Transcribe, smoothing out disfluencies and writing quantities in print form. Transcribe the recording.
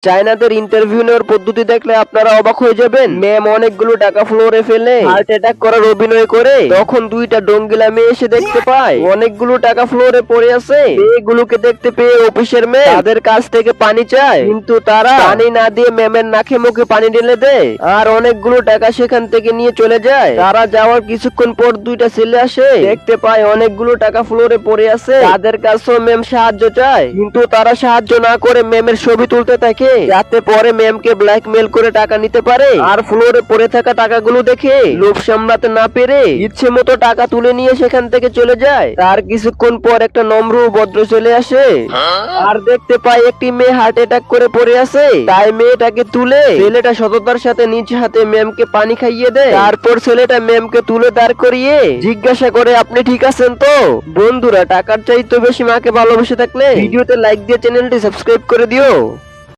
চায়নাদের interview নেওয়ার পদ্ধতি দেখলে আপনারা অবাক হয়ে যাবেন। ম্যাম অনেকগুলো টাকা ফ্লোরে ফেলে হার্ট অ্যাটাক করার অভিনয় করে তখন দুইটা ডঙ্গিলা মেয়ে এসে দেখতে পায় অনেকগুলো টাকা ফ্লোরে পড়ে আছে। মেয়েগুলোকে দেখতে পেয়ে অফিসের মেয়ে তাদের কাছ থেকে পানি চায়, কিন্তু তারা পানি না দিয়ে ম্যামের নাকে মুখে পানি ঢেলে দেয় আর অনেকগুলো টাকা সেখান থেকে নিয়ে চলে যায়। তারা যাওয়ার কিছুক্ষণ পর দুইটা ছেলে আসে, দেখতে পায় অনেকগুলো টাকা ফ্লোরে পড়ে আছে। তাদের কাছেও ম্যাম সাহায্য চায়, কিন্তু তারা সাহায্য না করে ম্যামের ছবি তুলতে থাকে যাতে পরে ম্যামকে ব্ল্যাকমেল করে টাকা নিতে পারে। আর ফ্লোরে পড়ে থাকা টাকাগুলো দেখে লোভ সামলাতে না পেরে ইচ্ছে মতো টাকা তুলে নিয়ে সেখান থেকে চলে যায়। তার কিছুক্ষণ পর একটা নম্র ও ভদ্র ছেলে আসে আর দেখতে পায় একটি মেয়ে হার্ট অ্যাটাক করে পড়ে আছে। তাই মেয়েটাকে তুলে ছেলেটা সততার সাথে নিজ হাতে ম্যামকে পানি খাইয়ে দেয়। তারপর ছেলেটা ম্যামকে তুলে দাঁড় করিয়ে জিজ্ঞাসা করে, আপনি ঠিক আছেন তো? বন্ধুরা, টাকার চাইতে বেশি মাকে ভালোবেসে থাকলে ভিডিওতে লাইক দিয়ে চ্যানেলটি সাবস্ক্রাইব করে দিও।